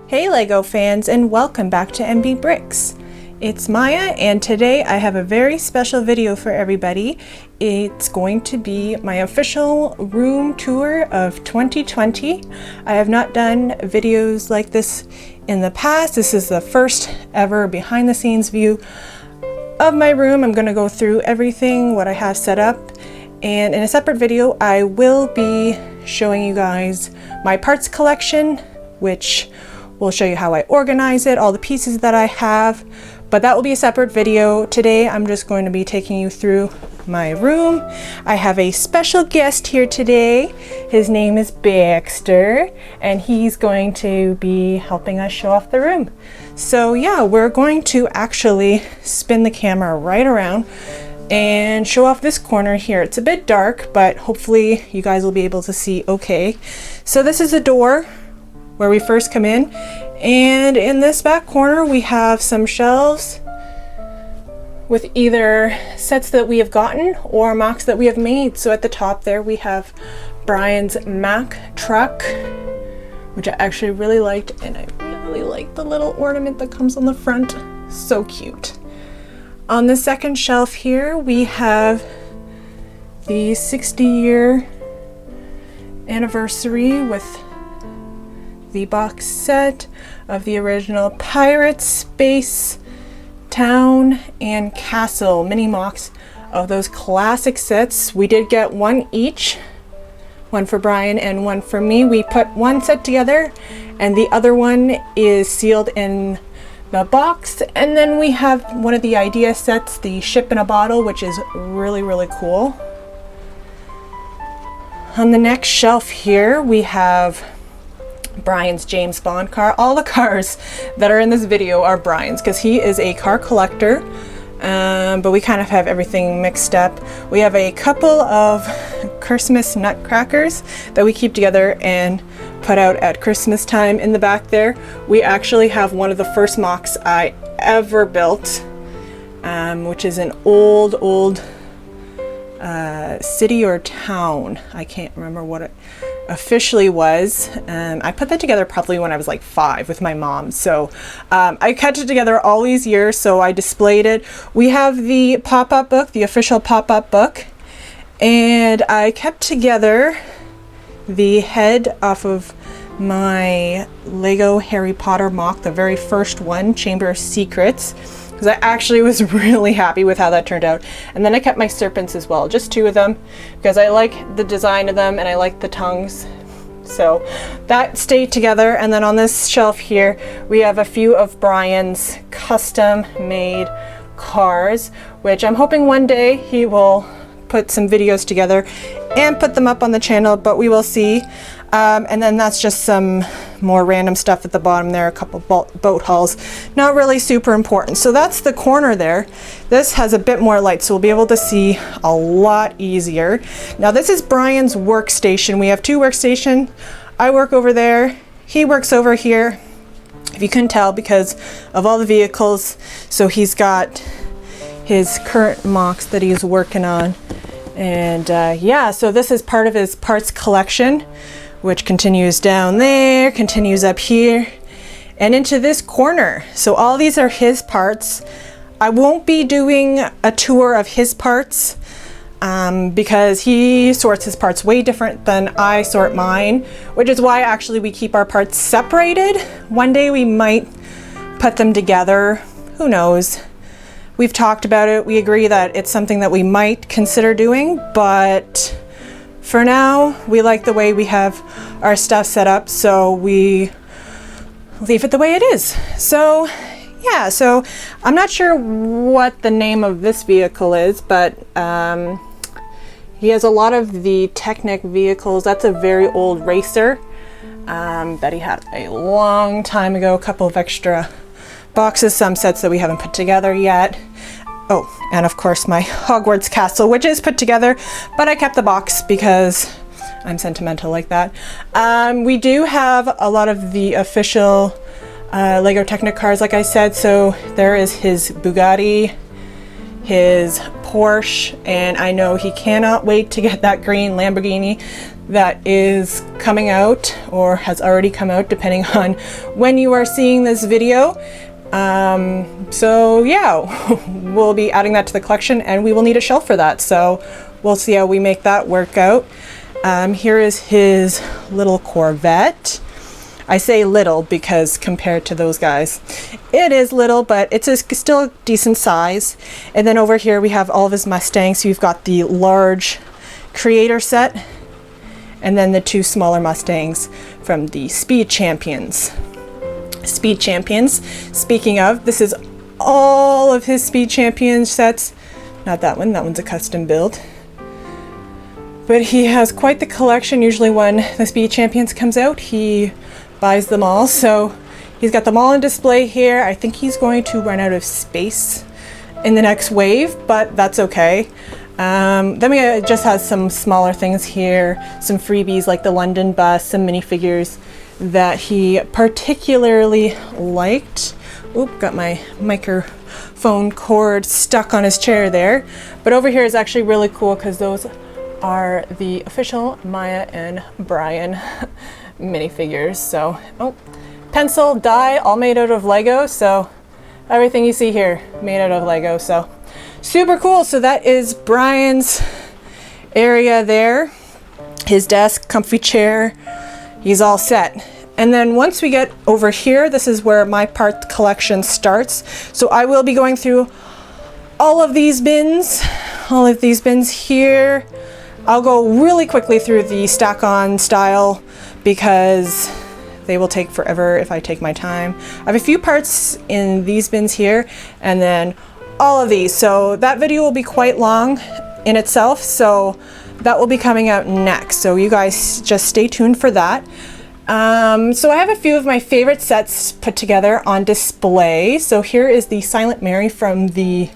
Hey Lego fans, and welcome back to MB Bricks. It's Maya, and today I have a very special video for everybody. It's going to be my official room tour of 2020. I have not done videos like this in the past. This is the first ever behind the scenes view of my room. I'm going to go through everything, what I have set up, and in a separate video I will be showing you guys my parts collection, which will show you how I organize it, all the pieces that I have, but that will be a separate video. Today I'm just going to be taking you through my room. I have a special guest here today. His name is Baxter, and he's going to be helping us show off the room. So yeah, we're going to actually spin the camera right around and show off this corner here. It's a bit dark, but hopefully you guys will be able to see okay. So this is the door where we first come in, and in this back corner we have some shelves with either sets that we have gotten or mocs that we have made. So at the top there we have Brian's Mack truck, which I actually really liked, and I really like the little ornament that comes on the front. So cute. On the second shelf here we have the 60-year anniversary with the box set of the original Pirate, Space, Town, and Castle mini mocs of those classic sets. We did get one each, one for Brian and one for me. We put one set together and the other one is sealed in the box. And then we have one of the idea sets, the ship in a bottle, which is really cool. On the next shelf here we have Brian's James Bond car. All the cars that are in this video are Brian's because he is a car collector, but we kind of have everything mixed up. We have a couple of Christmas nutcrackers that we keep together and put out at Christmas time. In the back there we actually have one of the first mocs I ever built, which is an old city or town. I can't remember what it officially was. I put that together probably when I was like 5 with my mom. So I kept it together all these years, so I displayed it. We have the pop-up book, the official pop-up book, and I kept together the head off of my Lego Harry Potter mock, the very first one, Chamber of Secrets, because I actually was really happy with how that turned out. And then I kept my serpents as well, just 2 of them, because I like the design of them and I like the tongues. So that stayed together. And then on this shelf here, we have a few of Brian's custom made cars, which I'm hoping one day he will put some videos together and put them up on the channel, but we will see. And then that's just some more random stuff at the bottom there, a couple boat hulls, not really super important. So that's the corner there. This has a bit more light, so we'll be able to see a lot easier. Now this is Brian's workstation. We have 2 workstations. I work over there, he works over here, if you couldn't tell because of all the vehicles. So he's got his current mocs that he's working on. And yeah, so this is part of his parts collection, which continues down there, continues up here, and into this corner. So all these are his parts. I won't be doing a tour of his parts because he sorts his parts way different than I sort mine, which is why actually we keep our parts separated. One day we might put them together, who knows. We've talked about it. We agree that it's something that we might consider doing, but for now, we like the way we have our stuff set up, so we leave it the way it is. So yeah, so I'm not sure what the name of this vehicle is, but he has a lot of the Technic vehicles. That's a very old racer that he had a long time ago, a couple of extra boxes, some sets that we haven't put together yet. Oh, and of course my Hogwarts castle, which is put together, but I kept the box because I'm sentimental like that. We do have a lot of the official Lego Technic cars, like I said. So there is his Bugatti, his Porsche, and I know he cannot wait to get that green Lamborghini that is coming out, or has already come out depending on when you are seeing this video. So yeah, we'll be adding that to the collection, and we will need a shelf for that, so we'll see how we make that work out. Here is his little Corvette. I say little because compared to those guys, it is little, but it's still a decent size. And then over here we have all of his Mustangs. So you've got the large Creator set, and then the 2 smaller Mustangs from the Speed Champions. Speed Champions, speaking of, this is all of his Speed Champions sets. Not that one, that one's a custom build. But he has quite the collection. Usually when the Speed Champions comes out, he buys them all. So he's got them all on display here. I think he's going to run out of space in the next wave, but that's okay. Then we just have some smaller things here, some freebies like the London bus, some minifigures that he particularly liked. Oop, got my microphone cord stuck on his chair there. But over here is actually really cool because those are the official Maya and Brian minifigures. So, oh, pencil, die, all made out of Lego. So everything you see here made out of Lego. So super cool. So that is Brian's area there. His desk, comfy chair. He's all set. And then once we get over here, this is where my part collection starts. So I will be going through all of these bins here. I'll go really quickly through the stack on style because they will take forever if I take my time. I have a few parts in these bins here, and then all of these. So that video will be quite long in itself, so that will be coming out next. So you guys just stay tuned for that. So I have a few of my favorite sets put together on display. So here is the Silent Mary from the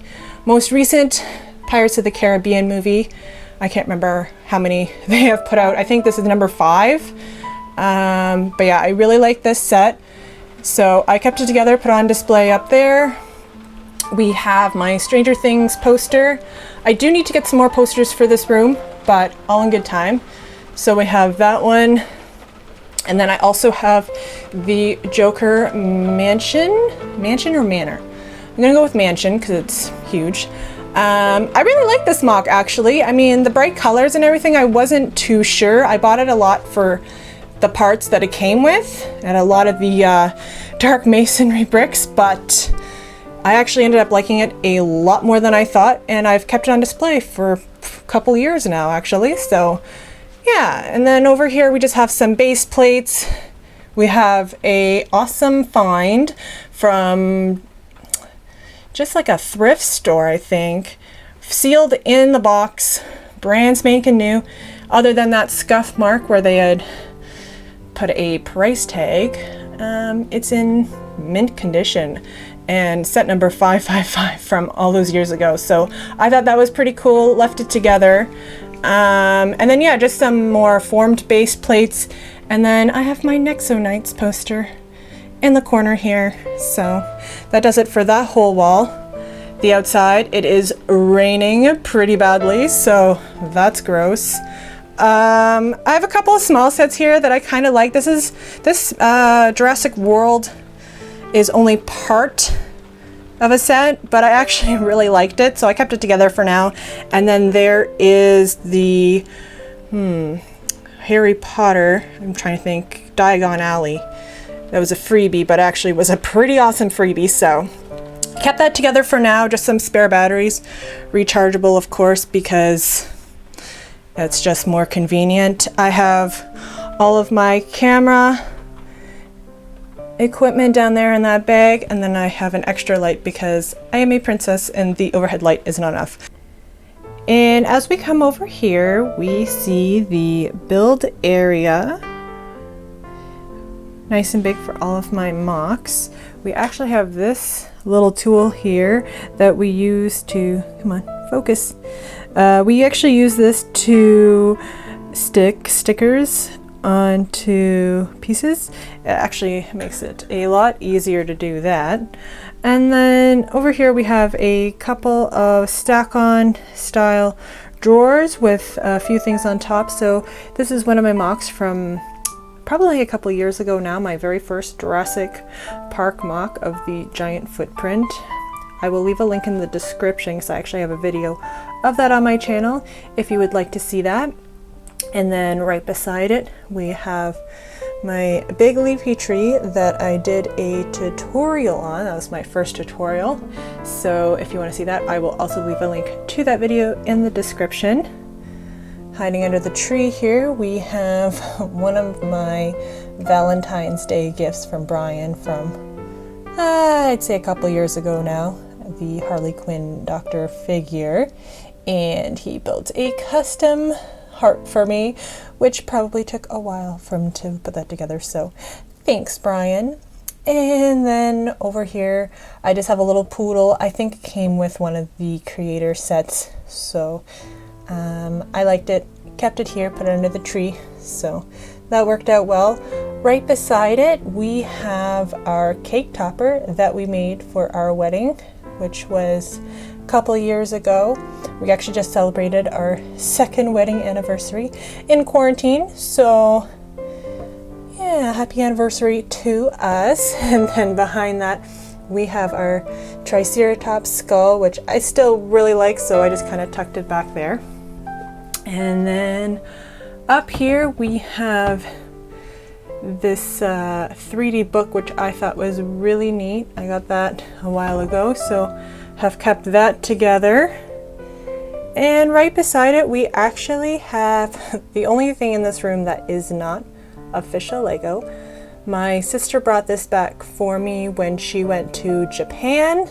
most recent Pirates of the Caribbean movie. I can't remember how many they have put out. I think this is number 5. But yeah, I really like this set. So I kept it together, put it on display up there. We have my Stranger Things poster. I do need to get some more posters for this room, but all in good time. So we have that one. And then I also have the Joker mansion or manor? I'm gonna go with mansion because it's huge. I really like this mock actually. I mean, the bright colors and everything, I wasn't too sure. I bought it a lot for the parts that it came with and a lot of the dark masonry bricks, but I actually ended up liking it a lot more than I thought, and I've kept it on display for a couple years now actually. So yeah, and then over here we just have some base plates. We have a awesome find from just like a thrift store, I think. Sealed in the box, brand spanking new, other than that scuff mark where they had put a price tag. It's in mint condition and set number 555 from all those years ago. So I thought that was pretty cool, left it together. And then yeah, just some more formed base plates. And then I have my Nexo Knights poster in the corner here. So that does it for that whole wall. The outside, it is raining pretty badly, so that's gross. I have a couple of small sets here that I kind of like. This Jurassic World is only part of a set, but I actually really liked it, so I kept it together for now. And then there is the Harry Potter, I'm trying to think, Diagon Alley. That was a freebie, but actually was a pretty awesome freebie, so kept that together for now. Just some spare batteries, rechargeable of course, because it's just more convenient. I have all of my camera equipment down there in that bag, and then I have an extra light because I am a princess and the overhead light is not enough. And as we come over here, we see the build area. Nice and big for all of my mocs. We actually have this little tool here that we use to, come on, focus. We actually use this to stick stickers onto pieces. It actually makes it a lot easier to do that. And then over here we have a couple of stack-on style drawers with a few things on top. So this is one of my mocs from probably a couple years ago now, my very first Jurassic Park mock of the giant footprint. I will leave a link in the description because I actually have a video of that on my channel if you would like to see that. And then right beside it we have my big leafy tree that I did a tutorial on. That was my first tutorial. So if you want to see that, I will also leave a link to that video in the description. Hiding under the tree here, we have one of my Valentine's Day gifts from Brian from, I'd say a couple years ago now, the Harley Quinn Doctor figure. And he built a custom heart for me, which probably took a while for him to put that together. So thanks, Brian. And then over here, I just have a little poodle. I think it came with one of the creator sets. So I liked it, kept it here, put it under the tree, so that worked out well. Right beside it we have our cake topper that we made for our wedding, which was a couple years ago. We actually just celebrated our second wedding anniversary in quarantine, so yeah, happy anniversary to us. And then behind that we have our Triceratops skull, which I still really like, so I just kind of tucked it back there. And then up here we have this 3D book, which I thought was really neat. I got that a while ago, so have kept that together. And right beside it we actually have the only thing in this room that is not official Lego. My sister brought this back for me when she went to Japan,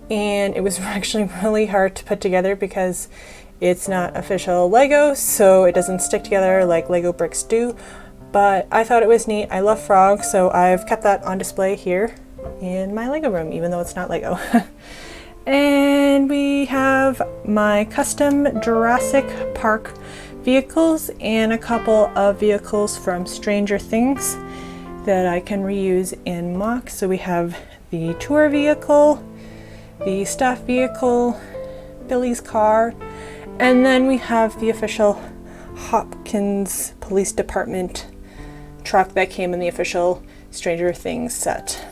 and it was actually really hard to put together because it's not official Lego, so it doesn't stick together like Lego bricks do, but I thought it was neat. I love frogs, so I've kept that on display here in my Lego room, even though it's not Lego. And we have my custom Jurassic Park vehicles and a couple of vehicles from Stranger Things that I can reuse in mocs. So we have the tour vehicle, the staff vehicle, Billy's car, and then we have the official Hopkins Police Department truck that came in the official Stranger Things set.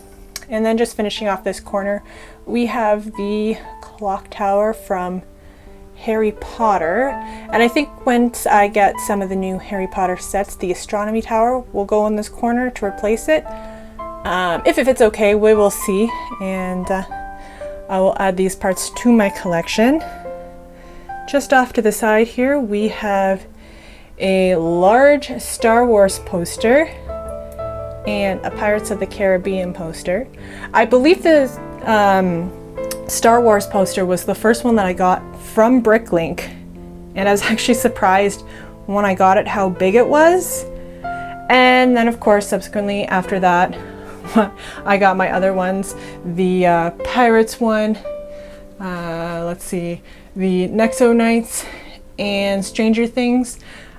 And then just finishing off this corner, we have the clock tower from Harry Potter. And I think once I get some of the new Harry Potter sets, the astronomy tower will go in this corner to replace it. If it's okay, we will see. And I will add these parts to my collection. Just off to the side here, we have a large Star Wars poster and a Pirates of the Caribbean poster. I believe the Star Wars poster was the first one that I got from Bricklink, and I was actually surprised when I got it how big it was. And then of course subsequently after that I got my other ones, the Pirates one, let's see, the Nexo Knights, and Stranger Things.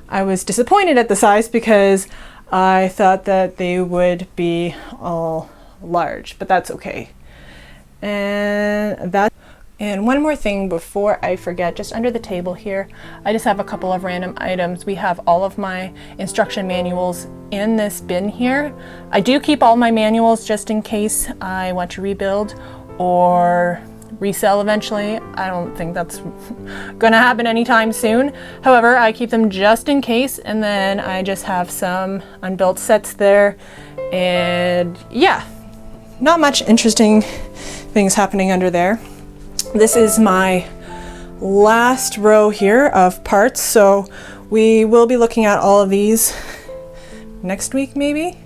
I was disappointed at the size because I thought that they would be all large, but that's okay. And one more thing before I forget, just under the table here, I just have a couple of random items. We have all of my instruction manuals in this bin here. I do keep all my manuals just in case I want to rebuild or resell eventually. I don't think that's gonna happen anytime soon. However, I keep them just in case, and then I just have some unbuilt sets there. And yeah, not much interesting things happening under there. This is my last row here of parts, so we will be looking at all of these next week maybe,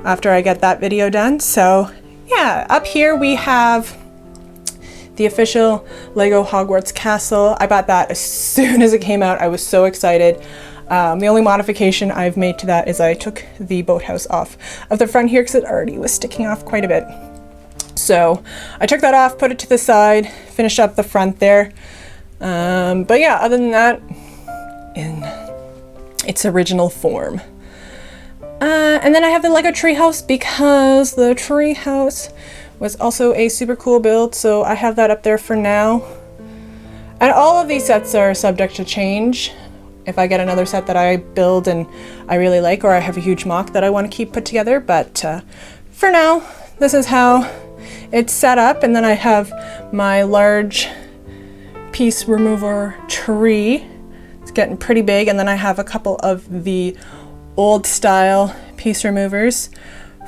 after I get that video done. So yeah, up here we have the official Lego Hogwarts Castle. I bought that as soon as it came out. I was so excited. The only modification I've made to that is I took the boathouse off of the front here because it already was sticking off quite a bit. So I took that off, put it to the side, finished up the front there. But yeah, other than that, in its original form. And then I have the Lego treehouse because the treehouse was also a super cool build, so I have that up there for now. And all of these sets are subject to change. If I get another set that I build and I really like, or I have a huge mock that I want to keep put together, but for now, this is how it's set up. And then I have my large piece remover tree. It's getting pretty big, and then I have a couple of the old style piece removers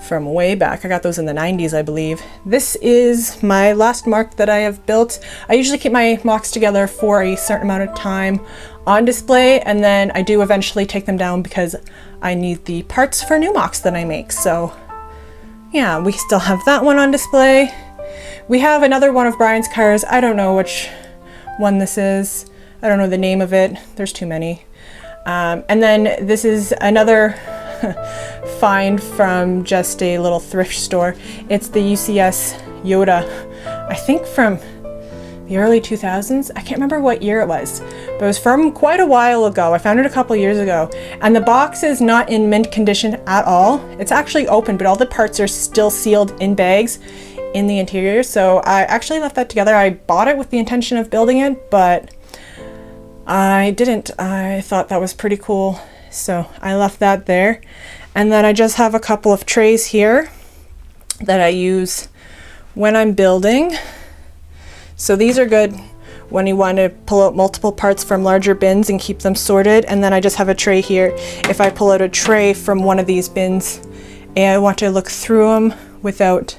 from way back. I got those in the 90s, I believe. This is my last mock that I have built. I usually keep my mocks together for a certain amount of time on display, and then I do eventually take them down because I need the parts for new mocks that I make. So yeah, we still have that one on display. We have another one of Brian's cars. I don't know which one this is. I don't know the name of it. There's too many. And then this is another find from just a little thrift store. It's the UCS Yoda, I think from the early 2000s. I can't remember what year it was, but it was from quite a while ago. I found it a couple years ago, and the box is not in mint condition at all. It's actually open, but all the parts are still sealed in bags in the interior. So I actually left that together. I bought it with the intention of building it, but I didn't. I thought that was pretty cool, so I left that there. And then I just have a couple of trays here that I use when I'm building. So these are good when you want to pull out multiple parts from larger bins and keep them sorted. And then I just have a tray here. If I pull out a tray from one of these bins and I want to look through them without,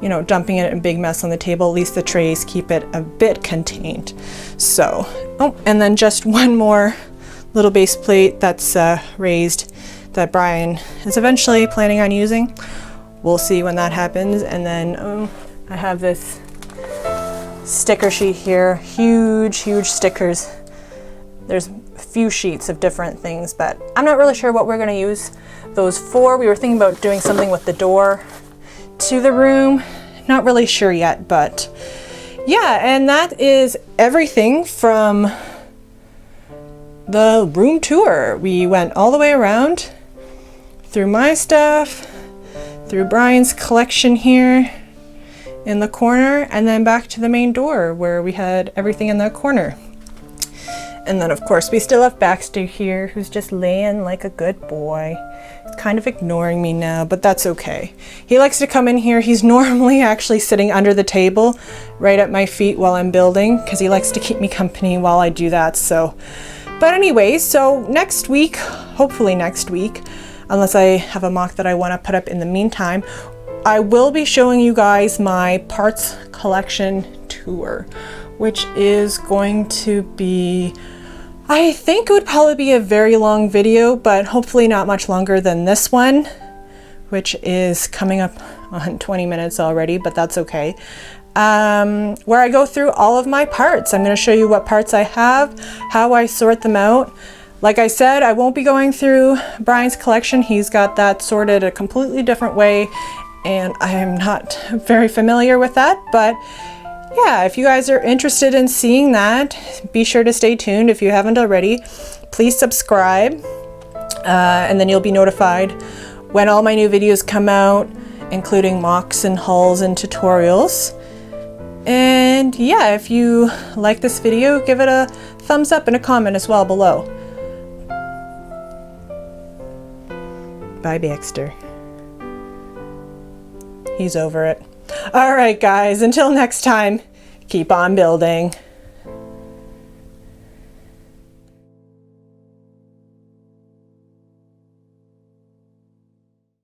you know, dumping it in a big mess on the table, at least the trays keep it a bit contained. So, oh, and then just one more little base plate that's raised that Brian is eventually planning on using. We'll see when that happens. And then I have this sticker sheet here, huge stickers. There's a few sheets of different things, but I'm not really sure what we're going to use those for. We were thinking about doing something with the door to the room. Not really sure yet, but yeah, and that is everything from the room tour. We went all the way around through my stuff, through Brian's collection here in the corner, and then back to the main door where we had everything in the corner. And then of course we still have Baxter here, who's just laying like a good boy. He's kind of ignoring me now, but that's okay. He likes to come in here. He's normally actually sitting under the table right at my feet while I'm building, because he likes to keep me company while I do that. So, but anyway, so next week, hopefully next week, unless I have a mock that I want to put up in the meantime, I will be showing you guys my parts collection tour, which is going to be, I think it would probably be a very long video, but hopefully not much longer than this one, which is coming up on 20 minutes already, but that's okay. Where I go through all of my parts. I'm going to show you what parts I have, how I sort them out. Like I said, I won't be going through Brian's collection. He's got that sorted a completely different way, and I am not very familiar with that, but yeah, if you guys are interested in seeing that, be sure to stay tuned. If you haven't already, please subscribe, and then you'll be notified when all my new videos come out, including mocks and hauls and tutorials. And yeah, if you like this video, give it a thumbs up and a comment as well below. Bye, Baxter. He's over it. All right, guys, until next time, keep on building.